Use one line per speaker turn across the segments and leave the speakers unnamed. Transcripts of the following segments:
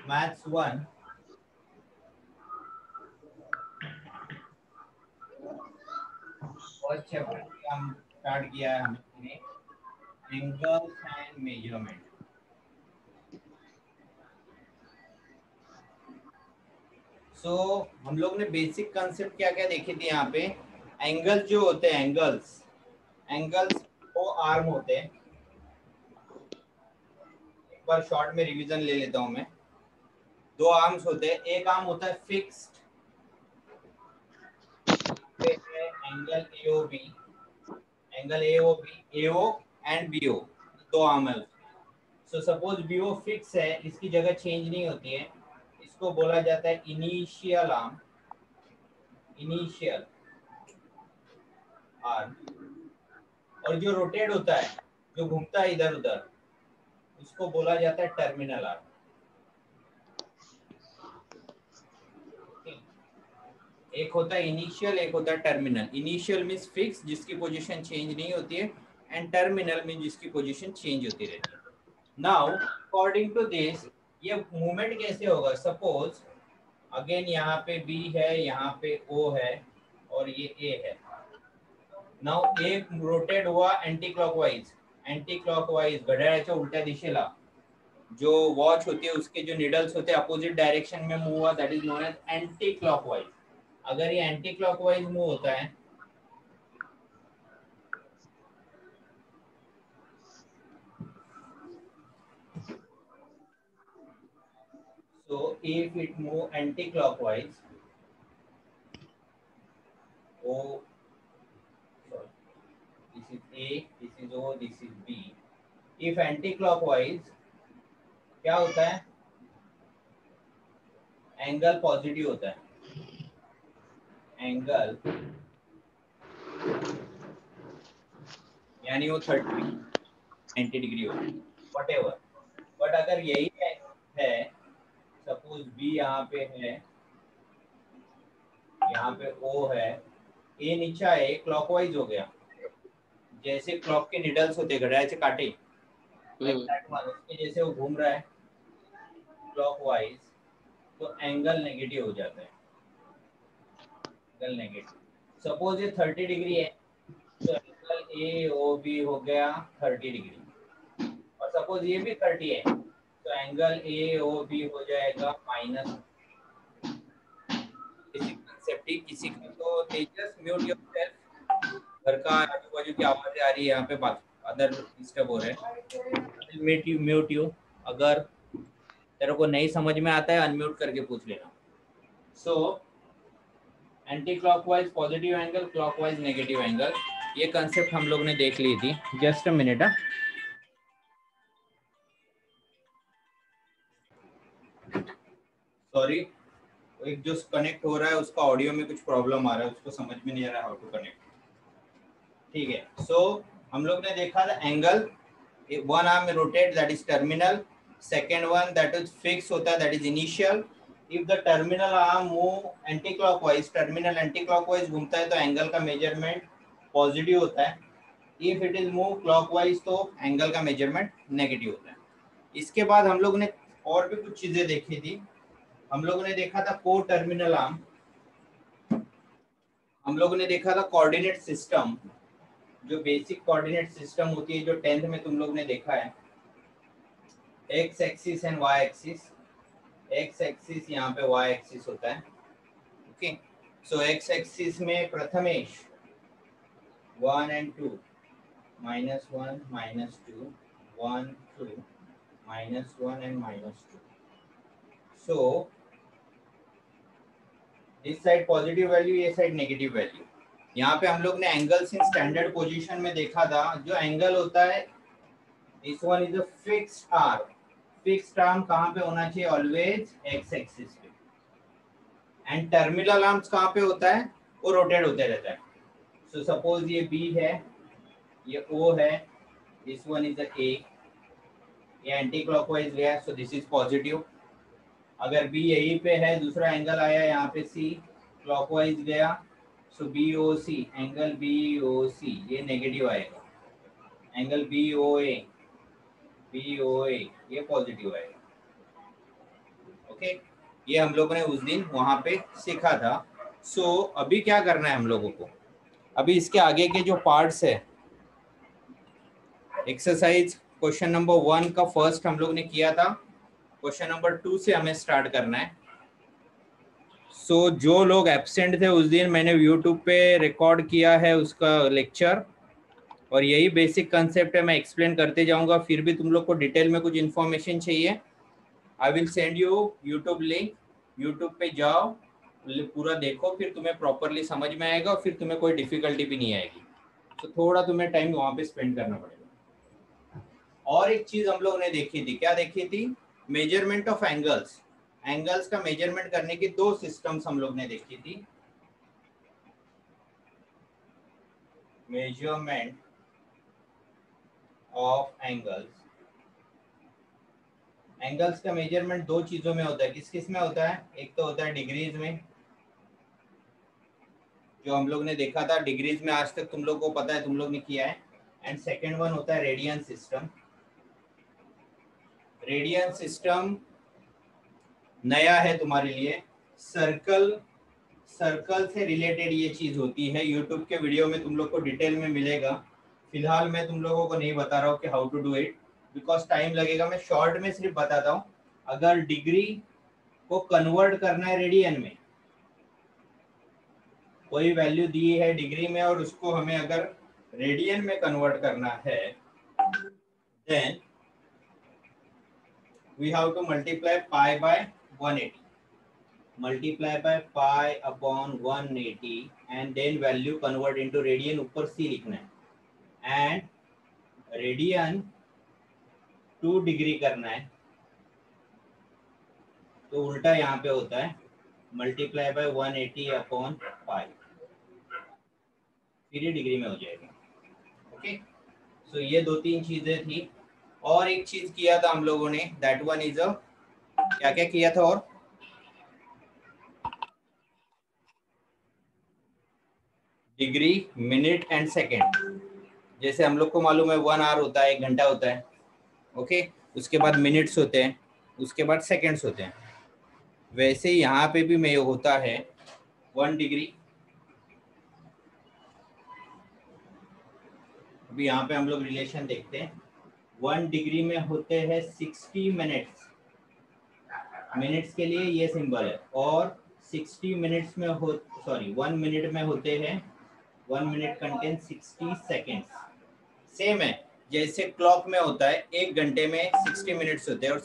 Maths 1 first chapter से हम start किया है हमने एंगल्स एंड मेजरमेंट। सो हम लोग ने बेसिक कंसेप्ट क्या क्या देखे थे यहाँ पे। एंगल जो होते हैं एंगल्स एंगल्स वो आर्म होते हैं। एक बार शॉर्ट में रिवीजन ले लेता हूँ मैं। दो आर्म्स होते हैं, एक आर्म होता है फिक्स्ड पे है angle AOB, angle AOB AO and BO, दो आर्म है। सो सपोज बीओ फिक्स है, इसकी जगह चेंज नहीं होती है, इसको बोला जाता है इनिशियल आर्म, इनिशियल आर्म। और जो रोटेट होता है, जो घूमता है इधर उधर, उसको बोला जाता है टर्मिनल आर्म। एक होता है इनिशियल, एक होता है टर्मिनल। इनिशियल मीन्स फिक्स, जिसकी पोजीशन चेंज नहीं होती है, एंड टर्मिनल मीन्स जिसकी पोजीशन चेंज होती रहती है। नाउ अकॉर्डिंग टू दिस ये मूवमेंट कैसे होगा। सपोज अगेन यहाँ पे बी है, यहाँ पे ओ है और ये ए है। नाउ ए रोटेट हुआ एंटी क्लॉकवाइज, एंटी क्लॉकवाइज घड्याळाच्या उलट्या दिशेला। जो वॉच होती है उसके जो निडल्स होते हैं अपोजिट डायरेक्शन में मूव हुआ, that is known as anti clockwise. अगर ये एंटी क्लॉकवाइज मूव होता है so if it move anti-clockwise, O, sorry, this is A, this is O, this is B. If anti-clockwise, क्या होता है, एंगल पॉजिटिव होता है, एंगल यानी वो 30 90 डिग्री होता है, वट एवर। बट अगर यही है, सपोज बी यहाँ पे है, यहाँ पे ओ है, ए नीचा है, क्लॉकवाइज हो गया, जैसे क्लॉक के निडल्स होते हैं घड़ियाल से काटे, लाइक दैट वन, उसके जैसे वो घूम रहा है क्लॉकवाइज, तो एंगल नेगेटिव हो जाता है, एंगल नेगेटिव। सपोज ये 30 डिग्री है, तो एंगल ए ओ बी हो गया 30 डिग्री। और सपोज ये भी 30 है, तो एंगल ए ओ बी हो जाएगा माइनस। बेसिक कंसेप्ट ही किसी का। तो तेजस म्यूट योरसेल्फ, घर का आजू बाजू की आवाजें आ रही है, यहाँ पे बात अदर डिस्टर्ब हो रहे हैं। म्यूट यू, अगर तेरे को नहीं समझ में आता है अनम्यूट करके पूछ लेना। So anti clockwise positive angle, clockwise negative angle, ये कंसेप्ट हम लोग ने देख ली थी। Just a minute. सॉरी, एक जो कनेक्ट हो रहा है उसका ऑडियो में कुछ प्रॉब्लम आ रहा है, उसको समझ में नहीं आ रहा हाउ टू कनेक्ट। ठीक है। सो हम लोग ने देखा था angle, one arm rotate that is terminal, second one that is fix होता है that is initial. If the terminal arm move anti clockwise, terminal anti clockwise घूमता है तो एंगल का मेजरमेंट पॉजिटिव होता है। If it is move clockwise तो angle का मेजरमेंट नेगेटिव होता है। इसके बाद हम लोग ने और भी कुछ चीजें देखी थी। हम लोगों ने देखा था को टर्मिनल आर्म, हम लोगों ने देखा था कोऑर्डिनेट सिस्टम, जो बेसिक कोऑर्डिनेट सिस्टम होती है जो 10th में तुम लोग ने देखा है, X axis and Y axis. X axis यहाँ पे वाई एक्सिस होता है। ओके, सो एक्स एक्सिस में प्रथमेश 1 and 2, -1 -2 1 2 -1 and -2। सो इस साइड पॉजिटिव वैल्यू, ये साइड नेगेटिव वैल्यू। यहाँ पे हम लोग ने एंगल्स इन स्टैंडर्ड पोजीशन में देखा था। जो एंगल होता है, this one is a fixed arm. Fixed arm कहाँ पे होना चाहिए, ऑलवेज एक्स एक्सिस पे। एंड टर्मिनल आर्म्स कहाँ पे होता है, वो रोटेट होते रहता है। सो सपोज ये बी है, ये ओ है, दिस वन इज ए, ये एंटी क्लॉकवाइज गया, सो दिस इज पॉजिटिव। अगर बी यहीं पे है, दूसरा एंगल आया यहाँ पे सी, क्लॉकवाइज गया, सो बी ओ सी, एंगल बी ओ सी ये नेगेटिव आएगा। एंगल बी ओ ए, ये पॉजिटिव आएगा। ओके, ये हम लोगों ने उस दिन वहां पे सीखा था। सो अभी क्या करना है हम लोगों को, अभी इसके आगे के जो पार्ट्स है, एक्सरसाइज क्वेश्चन नंबर 1 का फर्स्ट हम लोग ने किया था, क्वेश्चन नंबर 2 से हमें स्टार्ट करना है। सो जो लोग एब्सेंट थे उस दिन, मैंने यूट्यूब पे रिकॉर्ड किया है उसका लेक्चर, और यही बेसिक कंसेप्ट है, मैं एक्सप्लेन करते जाऊंगा। फिर भी तुम लोग को डिटेल में कुछ इन्फॉर्मेशन चाहिए, I will send you YouTube link, YouTube पे जाओ, पूरा देखो, फिर तुम्हें प्रॉपरली समझ में आएगा और फिर तुम्हें कोई डिफिकल्टी भी नहीं आएगी। तो थोड़ा तुम्हें टाइम वहाँ पे स्पेंड करना पड़ेगा। और एक चीज हम लोग ने देखी थी, क्या देखी थी, मेजरमेंट ऑफ एंगल्स। एंगल्स का मेजरमेंट करने की 2 सिस्टम्स हम लोग ने देखी थी। मेजरमेंट ऑफ एंगल्स, एंगल्स का मेजरमेंट 2 चीजों में होता है। किस किस में होता है, एक तो होता है डिग्रीज में, जो हम लोग ने देखा था डिग्रीज में, आज तक तुम लोग को पता है, तुम लोग ने किया है। एंड सेकेंड वन होता है रेडियन सिस्टम। रेडियन सिस्टम नया है तुम्हारे लिए, सर्कल, सर्कल से रिलेटेड ये चीज होती है। यूट्यूब के वीडियो में तुम लोग को डिटेल में मिलेगा, फिलहाल मैं तुम लोगों को नहीं बता रहा हूँ कि how to do it, because time लगेगा। मैं शॉर्ट में सिर्फ बताता हूँ, अगर डिग्री को कन्वर्ट करना है रेडियन में, कोई वैल्यू दी है डिग्री में और उसको हमें अगर रेडियन में कन्वर्ट करना है, then we have to multiply pi by 180, multiply by pi upon 180 and then value convert into radian, ऊपर सी लिखना है, एंड रेडियन 2 डिग्री करना है, तो उल्टा यहाँ पे होता है मल्टीप्लाई बाय 180 अपॉन पाई, फिर ये डिग्री में हो जाएगा। ओके, सो ये 2-3 चीजें थी। और एक चीज किया था हम लोगों ने, दैट वन इज अ, क्या क्या किया था, और डिग्री, मिनट एंड सेकेंड। जैसे हम लोग को मालूम है 1 आवर होता है, 1 घंटा होता है, ओके, उसके बाद मिनट्स होते हैं, उसके बाद सेकेंड्स होते हैं। वैसे ही यहाँ पे भी में होता है 1 डिग्री। अभी यहाँ पे हम लोग रिलेशन देखते हैं, 1 डिग्री में होते हैं 60 मिनट्स, मिनट्स के लिए ये सिंबल है, और 60 मिनट्स में हो, सॉरी 1 मिनट में होते हैं, 1 मिनट कंटेन 60 सेकेंड्स। सेम है जैसे क्लॉक में होता है, 1 घंटे में 60 मिनट्स होते हैं और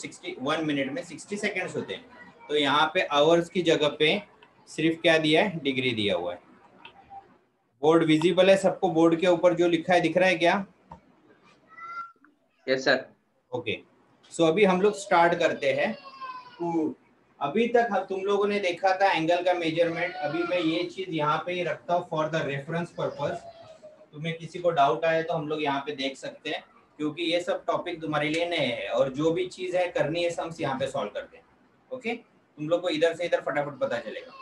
1 मिनट में 60 सेकेंड्स होते हैं। तो यहाँ पे आवर्स की जगह पे सिर्फ क्या दिया है, डिग्री दिया हुआ है। बोर्ड विजिबल है सबको, बोर्ड के ऊपर जो लिखा है दिख रहा है क्या?
Yes sir.
ओके, सो अभी हम लोग स्टार्ट करते हैं। अभी तक तुम लोगों ने देखा था एंगल का मेजरमेंट। अभी मैं ये चीज यहाँ पे ही रखता हूँ फॉर द रेफरेंस पर्पस। तुम्हें किसी को डाउट आए तो हम लोग यहाँ पे देख सकते हैं, क्योंकि ये सब टॉपिक तुम्हारे लिए नए हैं और जो भी चीज है करनी है हम यहाँ पे सॉल्व करते हैं। ओके, तुम लोग को इधर से इधर फटाफट पता चलेगा।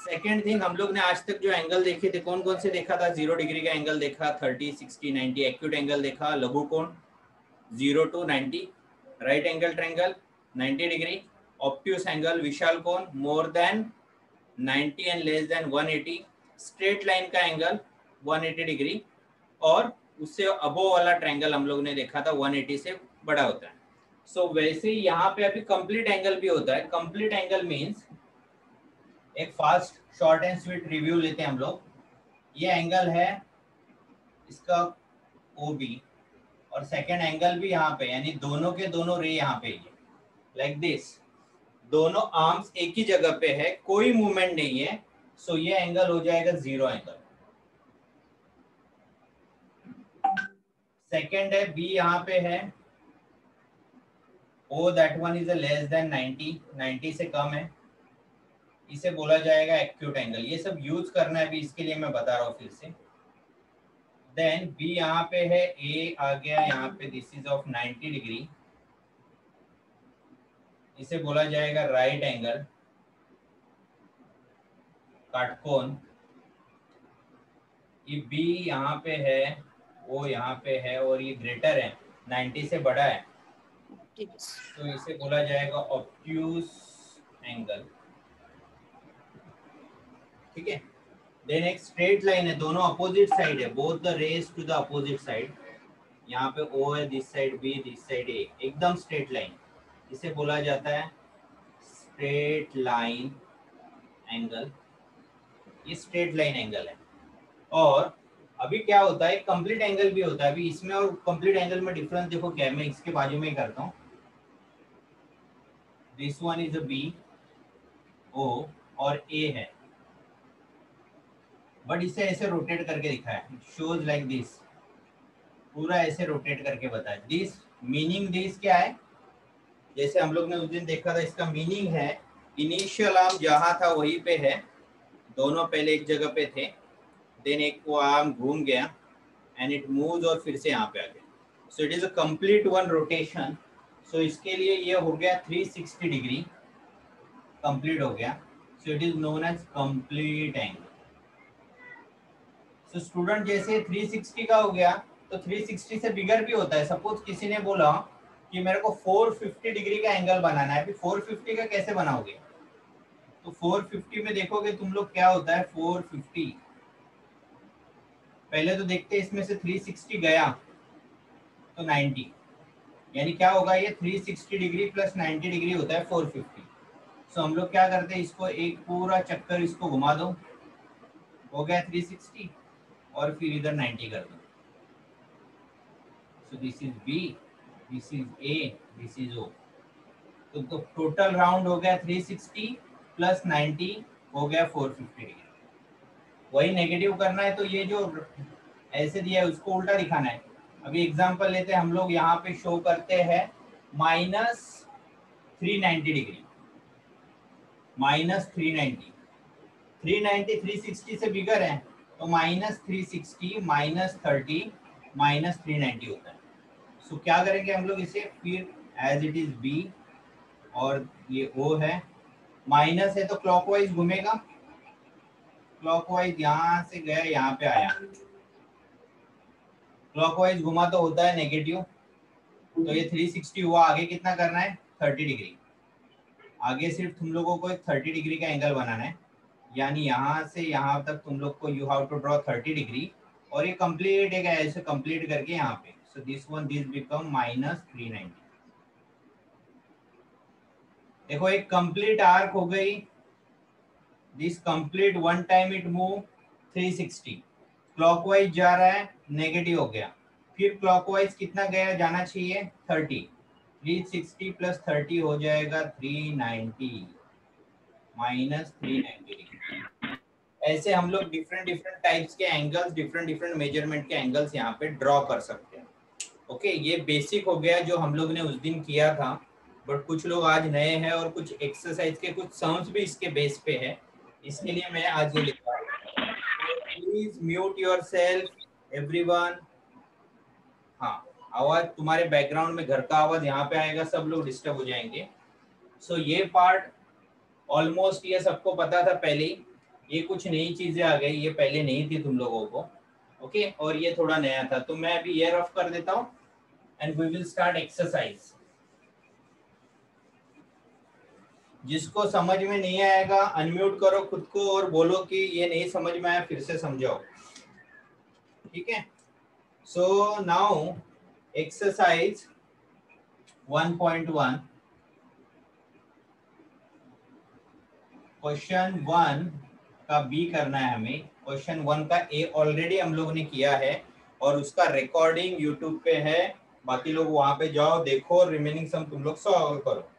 सेकेंड थिंग, हम लोग ने आज तक जो एंगल देखे थे, कौन कौन से देखा था? 0 डिग्री का एंगल देखा, 30, 60, 90 एक्यूट एंगल देखा, लघु कोण 0 to 90, right angle triangle 90 degree, obtuse angle विशाल कोण more than 90 and less than 180, straight line का एंगल 180 डिग्री, और उससे अबोव वाला ट्रायंगल हम लोग ने देखा था 180 से बड़ा होता है। सो वैसे ही यहाँ पे अभी कंप्लीट एंगल भी होता है। कंप्लीट एंगल मींस, एक fast short and sweet review लेते हैं हम लोग। ये एंगल है इसका OB, और सेकेंड एंगल भी यहाँ पे, यानी दोनों के दोनों रे यहाँ पे, लाइक दिस, दोनों आर्म्स एक ही जगह पे है, कोई मूवमेंट नहीं है। सो ये एंगल हो जाएगा 0 एंगल। सेकेंड है B, यहाँ पे है O, that one is less than 90, 90 से कम है, इसे बोला जाएगा एक्यूट एंगल। ये सब यूज करना है अभी, इसके लिए मैं बता रहा हूँ फिर से। देन B यहाँ पे है, A आ गया यहाँ पे, दिस इज ऑफ 90 डिग्री, इसे बोला जाएगा राइट एंगल, काटकोण। ये B यहाँ पे है, O यहाँ पे है, और ये ग्रेटर है, 90 से बड़ा है, तो इसे बोला जाएगा ऑब्ट्यूस एंगल, ठीक है। देन एक स्ट्रेट लाइन है, दोनों अपोजिट साइड है, both the rays to the opposite side. यहाँ पे O है, this side B, this side A, एकदम स्ट्रेट लाइन, इसे बोला जाता है स्ट्रेट लाइन एंगल। ये स्ट्रेट लाइन एंगल है। और अभी क्या होता है, कंप्लीट एंगल भी होता है। अभी इसमें और कंप्लीट एंगल में डिफरेंस देखो क्या है, मैं इसके बाजू में ही करता हूँ। This one is a B, O और A है, बट इसे ऐसे रोटेट करके दिखाया है, शोज लाइक दिस, पूरा ऐसे रोटेट करके बताया। दिस मीनिंग, दिस क्या है, जैसे हम लोग ने उस दिन देखा था, इसका मीनिंग है इनिशियल आर्म जहां था वहीं पे है, दोनों पहले एक जगह पे थे, देन एक वो आर्म घूम गया एंड इट मूव्स और फिर से यहाँ पे आ गया। So it is a complete one rotation. So इसके लिए ये हो गया 360 डिग्री कंप्लीट हो गया। So it is known as complete angle. So student जैसे 360 का हो गया, तो 360 से बिगर भी होता है। सपोज किसी ने बोला कि मेरे को 450 डिग्री का एंगल बनाना है, अभी 450 का कैसे बनाओगे, तो 450 में देखोगे तुम लोग क्या होता है, 450 पहले तो देखते हैं, इसमें से 360 गया तो 90, यानी क्या होगा, ये 360 डिग्री प्लस 90 डिग्री होता है 450। सो हम लोग क्या करते हैं, इसको एक पूरा चक्कर इसको घुमा दो, हो गया 360, और फिर इधर 90 कर दो। सो this is B, this is A, this is O। तो टोटल राउंड हो गया 360 प्लस 90 हो गया 450 डिग्री। वही नेगेटिव करना है तो ये जो ऐसे दिया है उसको उल्टा दिखाना है। अभी एग्जांपल लेते हैं हम लोग, यहाँ पे शो करते हैं -390 डिग्री, -390, 390 360 से बिगर है, तो -360 -30 -390 होता है। सो क्या करेंगे हम लोग इसे, फिर एज इट इज B और ये O है, माइनस है तो क्लॉकवाइज घूमेगा, क्लॉकवाइज यहाँ से गया यहाँ पे आया, क्लॉकवाइज घुमा तो होता है नेगेटिव, तो ये 360 हुआ, आगे कितना करना है 30 डिग्री, आगे सिर्फ तुम लोगों को एक 30 डिग्री का एंगल बनाना है, यानी यहाँ से यहाँ तक तुम लोग को you have to draw 30 degree, और ये कंप्लीट है ऐसे कंप्लीट करके यहाँ पे, so this one this become -390। देखो एक कंप्लीट आर्क हो गई, this complete one time it move 360, clockwise जा रहा है, नेगेटिव हो गया, फिर क्लॉकवाइज कितना गया जाना चाहिए 30, 360 प्लस 30 हो जाएगा 390 -390। ऐसे हम लोग डिफरेंट डिफरेंट टाइप्स के एंगल्स, डिफरेंट डिफरेंट मेजरमेंट के एंगल्स यहाँ पे ड्रॉ कर सकते हैं। ओके, ये बेसिक हो गया जो हम लोग ने उस दिन किया था, बट कुछ लोग आज नए हैं और कुछ एक्सरसाइज के कुछ सम्स भी इसके बेस पे है, इसके लिए मैं आज ये लिख रहा हूँ। Please mute your self everyone. हाँ, आवाज तुम्हारे बैकग्राउंड में घर का आवाज यहाँ पे आएगा, सब लोग डिस्टर्ब हो जाएंगे। सो ये पार्ट ऑलमोस्ट ये सबको पता था पहले ही, ये कुछ नई चीजें आ गई, ये पहले नहीं थी तुम लोगों को। ओके, और ये थोड़ा नया था, तो मैं अभी ये रफ कर देता हूँ and we will start exercise. जिसको समझ में नहीं आएगा अनम्यूट करो खुद को और बोलो कि ये नहीं समझ में आया, फिर से समझाओ, ठीक है। सो नाउ एक्सरसाइज 1.1 क्वेश्चन 1 का B करना है हमें। क्वेश्चन 1 का A ऑलरेडी हम लोग ने किया है और उसका रिकॉर्डिंग यूट्यूब पे है, बाकी लोग वहां पे जाओ देखो, रिमेनिंग सम तुम लोग सॉल्व करो।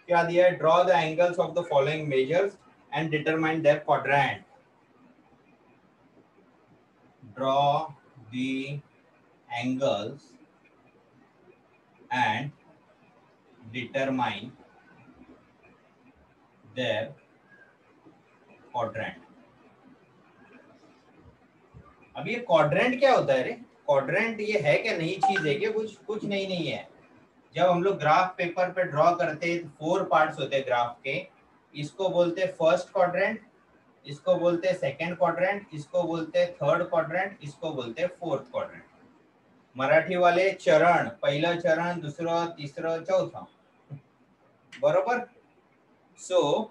क्या दिया है, draw the angles of the following measures and determine there quadrant. Draw the angles and determine there quadrant. अब ये क्वाड्रेंट क्या होता है रे, क्वाड्रेंट ये है क्या नई चीज है क्या, कुछ नहीं है। जब हम लोग ग्राफ पेपर पे ड्रॉ करते हैं तो 4 पार्ट्स होते हैं ग्राफ के, इसको बोलते हैं फर्स्ट क्वाड्रेंट, इसको बोलते हैं सेकंड क्वाड्रेंट, इसको बोलते हैं थर्ड क्वाड्रेंट, इसको बोलते हैं फोर्थ क्वाड्रेंट। मराठी वाले चरण, पहिला चरण, दूसरा, तीसरा, चौथा, बरोबर। सो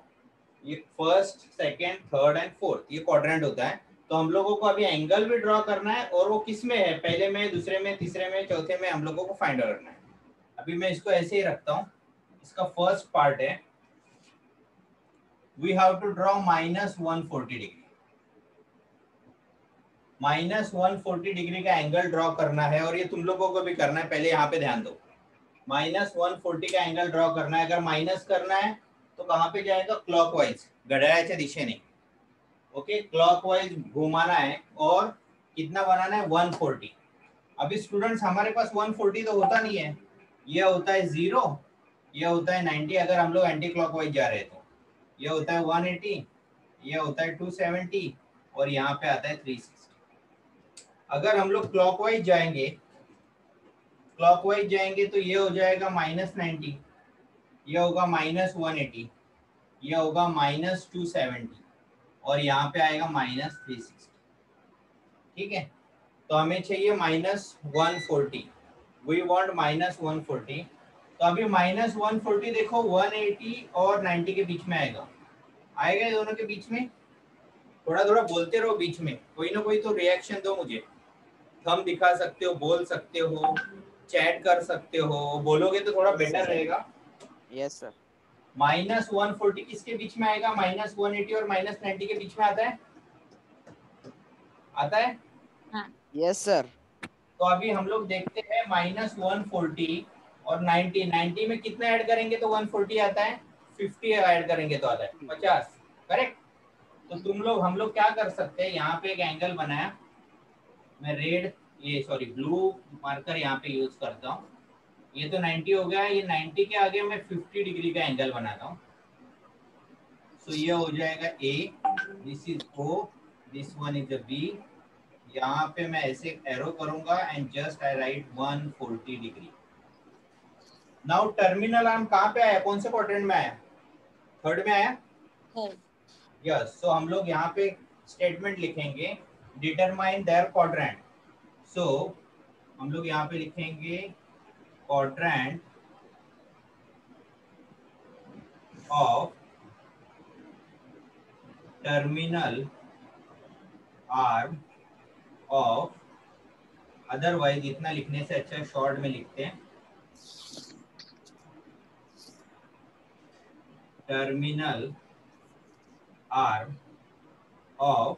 ये first, second, third and fourth ये क्वाड्रेंट होता है। तो हम लोगों को अभी एंगल भी ड्रॉ करना है, और वो किस में है, पहले में, दूसरे में, तीसरे में, चौथे में, हम लोगों को फाइंड आउट करना है। अभी मैं इसको ऐसे ही रखता हूँ। इसका फर्स्ट पार्ट है, we have to draw -140 degree. -140 degree का एंगल ड्रॉ करना है, और ये तुम लोगों को भी करना है। पहले यहाँ पे ध्यान दो, -140 का एंगल ड्रॉ करना है। अगर माइनस करना है तो कहाँ पे जाएगा, क्लॉकवाइज, घड्याळाच्या दिशेने। ओके, क्लॉकवाइज घुमाना है, और कितना बनाना है, 140। अभी स्टूडेंट्स हमारे पास 140 तो होता नहीं है, ये होता है 0, ये होता है 90 अगर हम लोग एंटी क्लॉकवाइज जा रहे हैं तो, ये होता है 180, ये होता है 270, और यहाँ पे आता है 360। अगर हम लोग क्लॉकवाइज जाएंगे तो ये हो जाएगा -90, ये होगा -180, ये होगा -270, और यहाँ पे आएगा -360। ठीक है, तो हमें चाहिए -140, वी वांट -140। तो अभी -140 देखो 180 और 90 के बीच में आएगा, आएगा दोनों के बीच में। थोड़ा थोड़ा बोलते रहो बीच में, कोई ना कोई तो रिएक्शन दो मुझे। थंब दिखा सकते हो, बोल सकते हो, चैट कर सकते हो, बोलोगे तो थोड़ा बेटर रहेगा।
Yes sir.
-140 किसके बीच में आएगा, -180 और -90 के बीच में आता है, आता है।
Yes sir.
तो अभी हम लोग देखते हैं -140 और 90 में कितना ऐड करेंगे तो 140 आता है, 50 ऐड करेंगे तो आता है 50, करेक्ट। तो तुम लोग, हम लोग क्या कर सकते हैं, यहाँ पे एक एंगल बनाया, मैं रेड, ये सॉरी ब्लू मार्कर यहाँ पे यूज करता हूँ। ये तो 90 हो गया, ये 90 के आगे मैं 50 डिग्री का एंगल बनाता हूँ। सो ये हो जाएगा A, this is O, this one is a B. यहाँ पे मैं ऐसे एरो करूंगा and just I write 140 degree. Now terminal arm कहाँ पे आया, कौन से क्वाड्रेंट में आया, थर्ड में आया। यस, सो हम लोग यहाँ पे स्टेटमेंट लिखेंगे, डिटरमाइन देयर क्वाड्रेंट। सो हम लोग यहाँ पे लिखेंगे quadrant of terminal arm of, otherwise इतना लिखने से अच्छा शॉर्ट में लिखते हैं, terminal arm of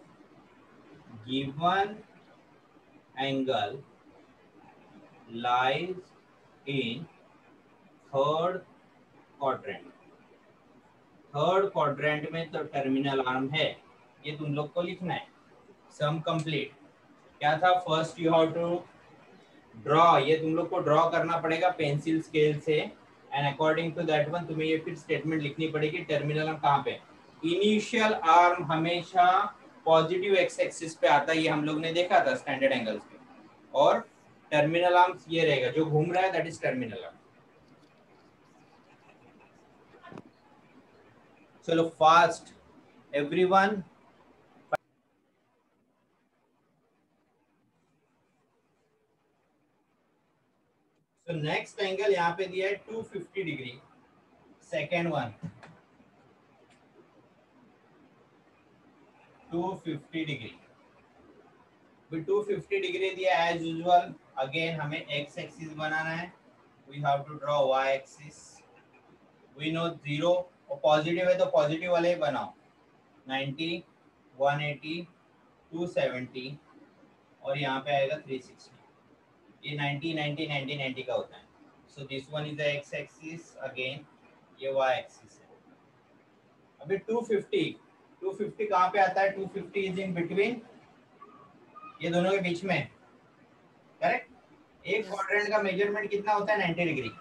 given angle lies in third quadrant. Third quadrant में तो टर्मिनल आर्म है, ये तुम लोग को लिखना है। सम कंप्लीट क्या था, first you have to draw, ये तुम लोग को ड्रॉ करना पड़ेगा पेंसिल स्केल से, and according to that one तुम्हें ये फिर स्टेटमेंट लिखनी पड़ेगी। टर्मिनल आर्म कहाँ पे, इनिशियल आर्म हमेशा पॉजिटिव एक्स एक्सिस पे आता है, ये हम लोग ने देखा था स्टैंडर्ड एंगल्स पे, और टर्मिनल आर्म ये रहेगा जो घूम रहा है, दैट इज टर्मिनल आर्म। चलो फास्ट एवरीवन। तो नेक्स्ट एंगल यहाँ पे दिया है 250 degree, second one 250 degree. 250 degree दिया एज यूजुअल, अगेन हमें एक्स एक्सिस बनाना है, we have to draw Y axis. We know 0 और पॉजिटिव है तो पॉजिटिव वाले ही बनाओ, 90, 180, 270, और यहाँ पे आएगा 360। ये 90 90 90 90 का होता है। सो this one is the x axis, again ये वाई एक्सिस है। अभी 250 कहाँ पे आता है, 250 इज इन बिटवीन, ये दोनों के बीच में, करेक्ट। एक क्वाड्रेंट का मेजरमेंट कितना होता है, 90 डिग्री।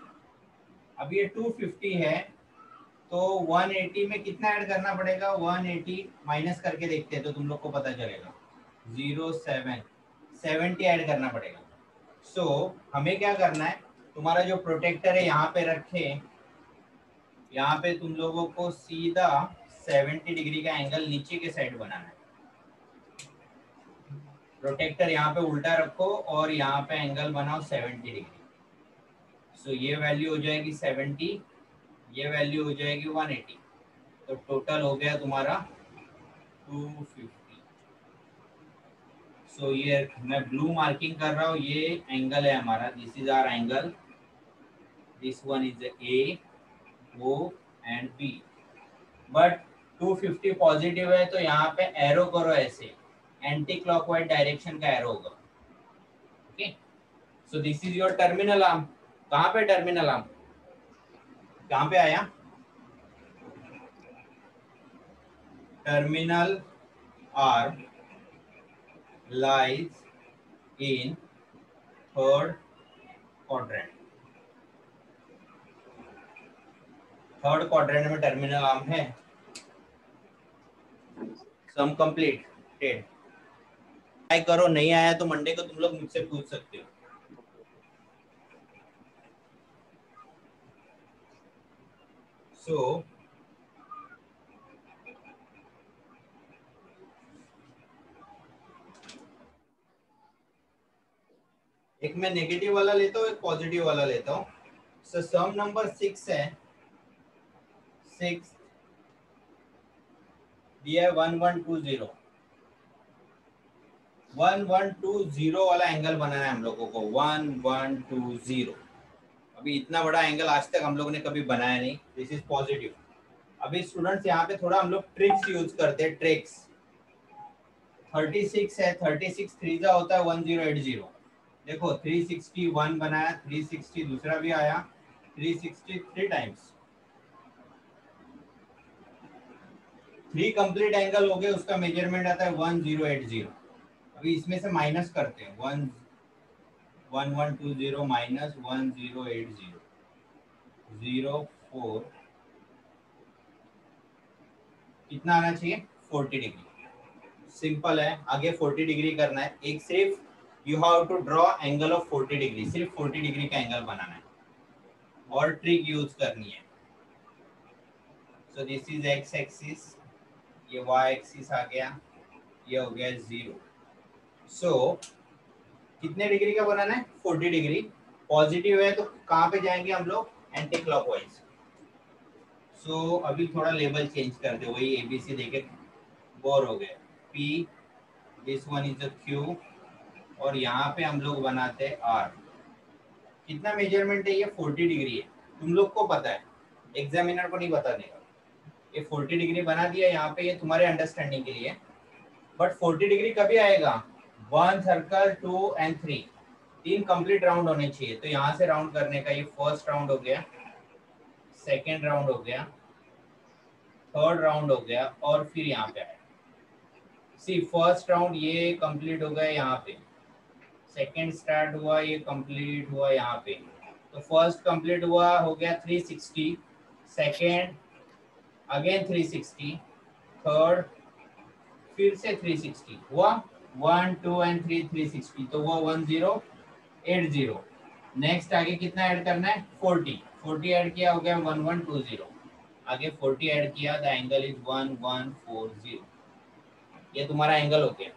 अब ये 250 है तो 180 में कितना ऐड करना पड़ेगा, 180 माइनस करके देखते हैं तो तुम लोग को पता चलेगा, 70 ऐड करना पड़ेगा। सो हमें क्या करना है, तुम्हारा जो प्रोटेक्टर है यहाँ पे रखे, यहाँ पे तुम लोगों को सीधा 70 डिग्री का एंगल नीचे के साइड बनाना है। प्रोटेक्टर यहाँ पे उल्टा रखो और यहाँ पे एंगल बनाओ 70 डिग्री। सो ये वैल्यू हो जाएगी 70, ये वैल्यू हो जाएगी 180। तो टोटल हो गया तुम्हारा 250। सो ये मैं ब्लू मार्किंग कर रहा हूँ, ये एंगल है हमारा, this is our angle, this one is A, O and B. But 250 positive है तो यहाँ पे एरो करो ऐसे, एंटी क्लॉकवाइज डायरेक्शन का एरो होगा। Okay, so this is your terminal arm. कहाँ पे टर्मिनल आर्म, कहाँ पे आया? Terminal arm lies in third quadrant। Third quadrant में टर्मिनल आर्म है। Sum completed. ट्राई करो, नहीं आया तो मंडे को तुम लोग मुझसे पूछ सकते हो। सो एक मैं नेगेटिव वाला लेता हूँ, एक पॉजिटिव वाला लेता हूँ। सो सम नंबर 6 है, 6 दिया है 1120। 1120 वाला एंगल बनाना है हम लोगों को, 1120। अभी इतना बड़ा एंगल आज तक हम लोग ने कभी बनाया नहीं। This is positive. अभी स्टूडेंट्स यहाँ पे थोड़ा हम लोग ट्रिक्स यूज करते हैं, ट्रिक्स। 36 है, 36 3 होता है 1080। देखो 361 बनाया, 360 दूसरा भी आया, 360 3 टाइम्स, 3 कंप्लीट एंगल हो गए, उसका मेजरमेंट आता है 1080। अभी इसमें से माइनस करते हैं, 1120 माइनस 1080, 04, कितना आना चाहिए? 40 डिग्री। सिंपल है, आगे 40 डिग्री करना है। एक सिर्फ you have to draw angle of 40 degree, सिर्फ 40 डिग्री का एंगल बनाना है और ट्रिक यूज करनी है। सो दिस इज एक्स एक्सिस, ये वाई एक्सिस आ गया, ये हो गया 0। सो कितने डिग्री का बनाना है? 40 डिग्री। पॉजिटिव है तो कहाँ पे जाएंगे हम लोग? Anti clockwise. सो अभी थोड़ा लेवल चेंज कर दे, वही एबीसी देके बोर हो गए। P, this one is a Q, और यहाँ पे हम लोग बनाते हैं आर। कितना मेजरमेंट है? ये 40 डिग्री है, तुम लोग को पता है, एग्जामिनर को नहीं बता देगा। ये 40 डिग्री बना दिया यहाँ पे, ये तुम्हारे अंडरस्टैंडिंग के लिए। बट 40 डिग्री कभी आएगा? 1 सर्कल 2 एंड 3, 3 कंप्लीट राउंड होने चाहिए। तो यहाँ से राउंड करने का, ये फर्स्ट राउंड हो गया, सेकेंड राउंड हो गया, थर्ड राउंड हो गया, और फिर यहाँ पे आया। सी फर्स्ट राउंड ये कंप्लीट हो गया यहाँ पे, सेकेंड स्टार्ट हुआ, ये कंप्लीट हुआ यहाँ पे। तो फर्स्ट कंप्लीट हुआ, हो गया 360, सेकेंड अगेन 360, थर्ड फिर से 360 हुआ, 1 2 एंड 3 360, तो वो 1080। नेक्स्ट आगे कितना ऐड करना है? 40 ऐड किया, हो गया 1120। आगे 40 ऐड किया, द एंगल इज 1140। ये तुम्हारा एंगल हो गया।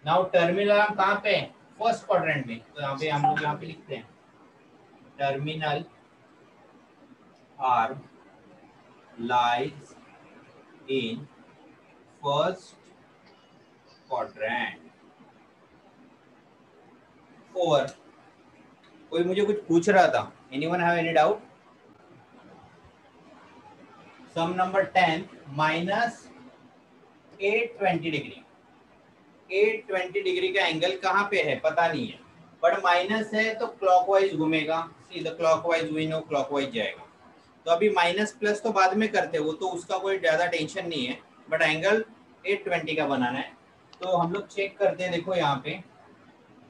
नाउ टर्मिनल कहाँ पे? फर्स्ट क्वाड्रेंट में। तो यहाँ पे हम लोग यहाँ पे लिखते हैं terminal arm lies in first quadrant। Over. कोई मुझे कुछ पूछ रहा था, anyone have any doubt? Sum number 10 minus 820 degree. 820 degree का एंगल कहाँ पे है पता नहीं है, बट माइनस है तो क्लॉकवाइज घूमेगा, सीधा क्लॉकवाइज वी नो क्लॉकवाइज जाएगा। तो अभी माइनस प्लस तो बाद में करते हैं, वो तो उसका कोई ज्यादा टेंशन नहीं है, बट एंगल 820 का बनाना है। तो हम लोग चेक करते हैं, देखो यहाँ पे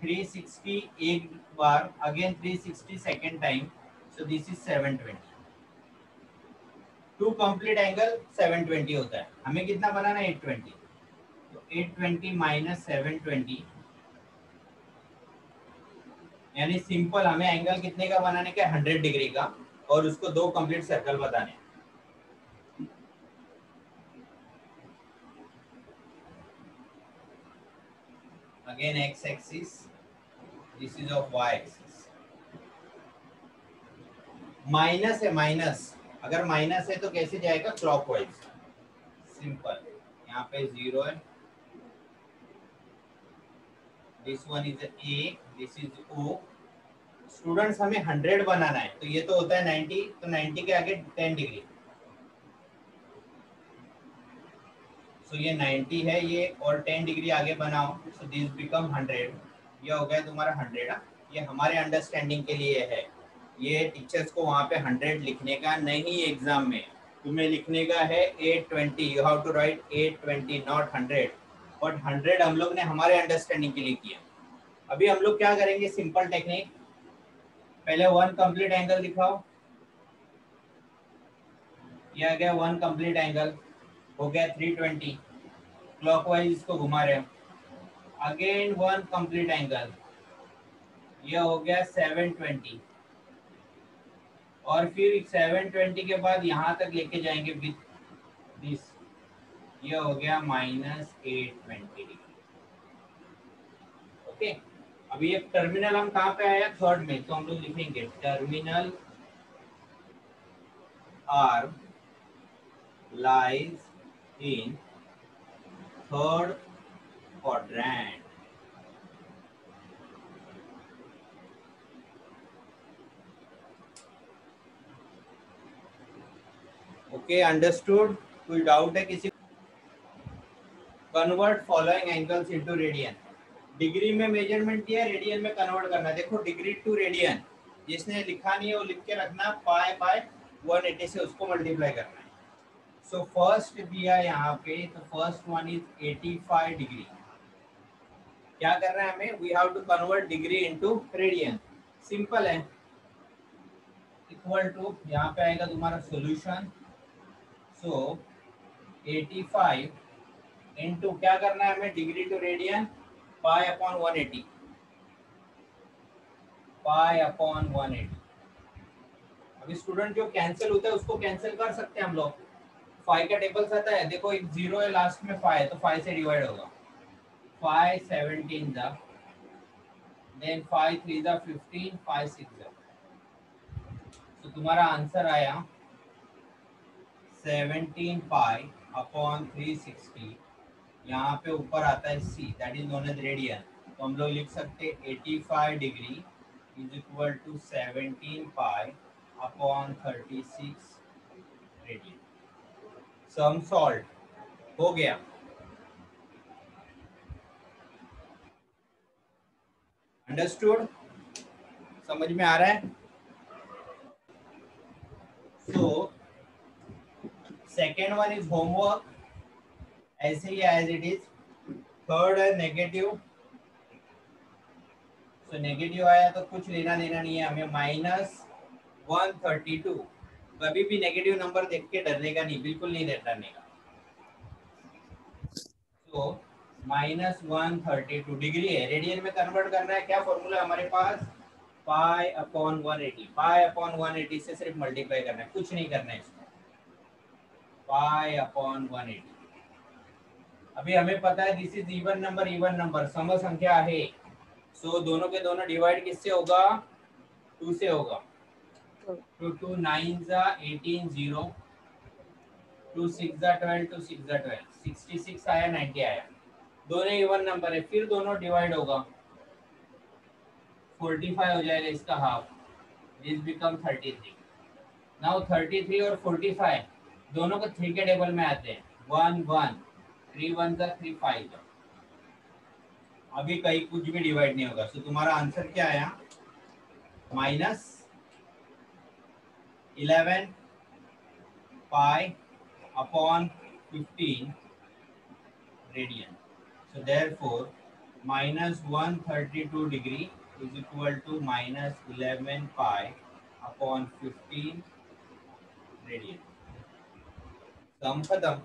360 एक बार, again 360 second time, so this is 720। To complete angle 720 होता है, हमें कितना बनाना है? 820। तो 820 माइनस 720, यानी सिंपल हमें एंगल कितने का बनाने का? 100 डिग्री का, और उसको 2 कंप्लीट सर्कल बताने। Again X axis, this is of Y axis. Minus है, माइनस, अगर माइनस है तो कैसे जाएगा? क्लॉकवाइज। सिंपल, यहाँ पे 0 है, this one is A, this is O. Students हमें 100 बनाना है, तो ये तो होता है 90, तो 90 के आगे 10 डिग्री, सो ये 90 है ये, और 10 डिग्री आगे बनाओ, सो दिस बिकम 100। ये हो गया तुम्हारा 100। ये हमारे अंडरस्टैंडिंग के लिए है, ये टीचर्स को वहाँ पे 100 लिखने का नहीं एग्जाम में, तुम्हें लिखने का है 820। You have to write 820 not 100, but 100 हम लोग ने हमारे अंडरस्टैंडिंग के लिए किया। अभी हम लोग क्या करेंगे, सिंपल टेक्निक, पहले 1 कंप्लीट एंगल दिखाओ, ये आ गया 1 कंप्लीट एंगल, हो गया 320, क्लॉकवाइज इसको घुमा रहे हैं। अगेन 1 कंप्लीट एंगल, ये हो गया 720, और फिर 720 के बाद यहाँ तक लेके जाएंगे विथ दिस, ये हो गया -820 डिग्री। ओके, अभी एक टर्मिनल हम कहाँ पे आया, थर्ड में, तो हम लोग लिखेंगे terminal arm lies in third quadrant. Okay, understood? कोई डाउट है किसी? Convert following angles into radian. Degree में मेजरमेंट दिया, रेडियन में कन्वर्ट करना। देखो डिग्री टू रेडियन, जिसने लिखा नहीं है वो लिख के रखना, पाई बाय 180 से उसको मल्टीप्लाई करना है। सो फर्स्ट दिया यहाँ पे, तो फर्स्ट वन इज 85 डिग्री। क्या करना है हमें, we have to convert degree into radian. Simple है, इक्वल टू, यहाँ पे आएगा तुम्हारा सॉल्यूशन, सो 85 इनटू, क्या करना है हमें, degree to radian, pi upon 180, pi upon 180। अभी स्टूडेंट जो कैंसिल होता है उसको कैंसिल कर सकते हैं हम लोग। 5 का टेबल्स आता है, देखो एक 0 है लास्ट में, 5 है, तो 5 से डिवाइड होगा, 5 17 जा, देन 5 3 जा 15, 5 6 जा, तो तुम्हारा आंसर आया 17 पाई अपॉन 360। यहाँ पे ऊपर आता है see, that is known as radian, तो हम लोग लिख सकते हैं 85 degree is equal to 17 pi upon 36 radian. Sum solve हो गया। अंडरस्टूड? समझ में आ रहा है? So second one is homework, ऐसे ही एज इट इज। थर्ड है नेगेटिव, तो नेगेटिव आया तो कुछ लेना देना नहीं है हमें, -132। कभी भी नेगेटिव नंबर देख के डरने का नहीं, बिल्कुल नहीं डरने का। तो -132 डिग्री है, रेडियन में कन्वर्ट करना है, क्या फॉर्मूला हमारे पास, पाई अपॉन 180। पाई अपॉन 180 से सिर्फ मल्टीप्लाई करना है, कुछ नहीं करना है इसको, पाई अपॉन 180। अभी हमें पता है दिस इज इवन नंबर सम संख्या है, सो दोनों के दोनों डिवाइड किससे होगा, 2 से होगा। 2 2 9 जा 18 0, 2 6 जा 12, 2 6 जा 12, 66 आया, 90 आया, दोनों इवन नंबर है, फिर दोनों डिवाइड होगा, 45 हो जाएगा इसका हाफ, दिस बिकम 33। नाउ 33 और 45 दोनों को 3 के टेबल में आते हैं, 1 1, 3 1 जा 3 5। अभी कहीं कुछ भी डिवाइड नहीं होगा, तो तुम्हारा आंसर क्या आया, -11 pi upon 15 radian. So therefore, -132 degree is equal to -11 pi upon 15 radian. सम खत्म।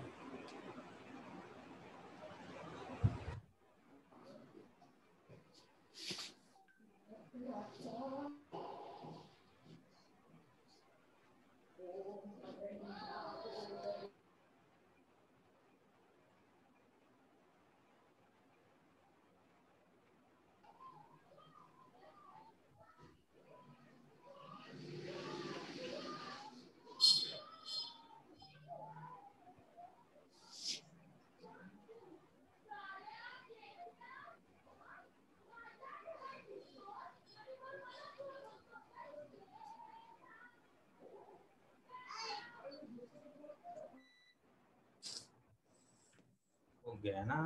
गया ना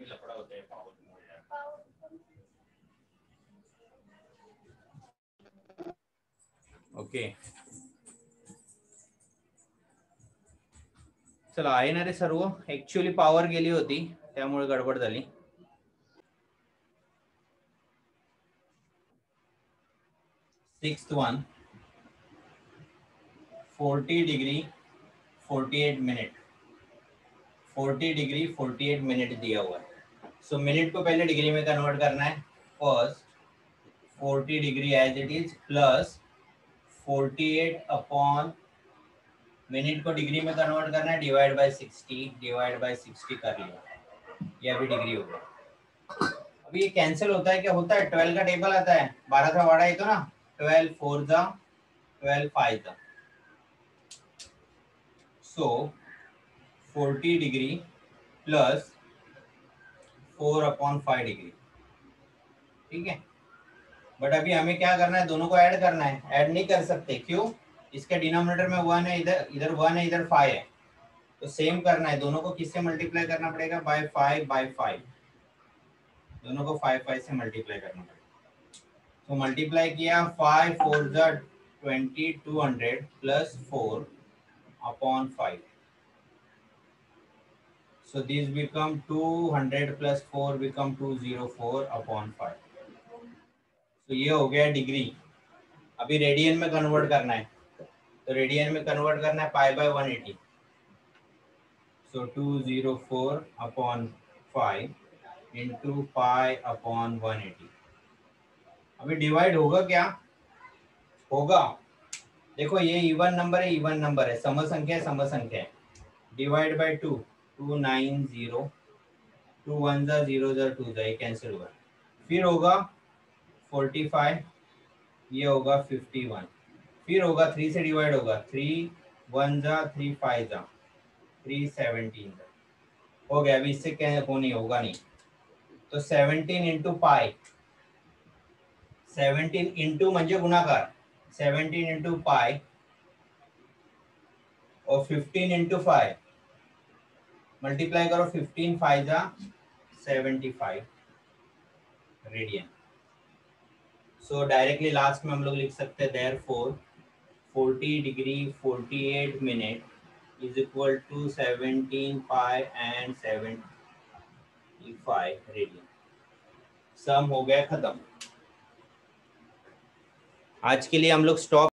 लफड़ा होता है पावर। ओके चला आहे ना रे सर्व. ऍक्च्युअली पॉवर गेली होती त्यामुळे गडबड झाली. Sixth one 40 degree 48 minute 40 degree 48 minute दिया हुआ है. सो मिनट को पहले डिग्री में कन्वर्ट करना है. First 40 degree as it is plus 48 upon minute को डिग्री में कन्वर्ट करना है डिवाइड बाय 60 कर लिया. ये अभी डिग्री हो गया. अभी ये कैंसिल होता है क्या होता है 12 का टेबल आता है 12 का वाड़ा तो ना 12 4 जा 12 5 जा. सो 40 डिग्री प्लस 4 अपॉन 5 डिग्री. ठीक है. बट अभी हमें क्या करना है दोनों को ऐड करना है. ऐड नहीं कर सकते क्यों. इसके डिनोमिनेटर में 1 है इधर 1 है इधर 5 है. तो सेम करना है दोनों को किससे मल्टीप्लाई करना पड़ेगा बाय 5 दोनों को 5 से मल्टीप्लाई करना पड़ेगा. तो मल्टीप्लाई किया 5 4 जा 20 200 plus 4 upon 5. So these become 200 plus 4 become 204 upon 5. तो ये हो गया डिग्री. अभी रेडियन में कन्वर्ट करना है. तो रेडियन में कन्वर्ट करना है पाई by 180. So 204 upon 5 into pi upon 180. अभी डिवाइड होगा क्या होगा. देखो ये इवन नंबर है सम संख्या है. डिवाइड बाय 2 290 2 1 जा 0 जा 2 जा कैंसिल हुआ. फिर होगा 45 ये होगा 51. फिर होगा 3 से डिवाइड होगा 3 1 जा 3 5 जा 3 17 जा हो गया. अभी इससे क्या नहीं होगा नहीं. तो 17 इंटू पाई 17 इंटू म्हणजे गुणाकार 17 इंटू पाई और 15 इंटू 5 मल्टीप्लाई करो 15 5 जा 75 रेडियन. सो डायरेक्टली लास्ट में हम लोग लिख सकते हैं therefore 40 degree 48 minute is equal to 17 pi and 75 radian. Sum हो गया खत्म. आज के लिए हम लोग स्टॉप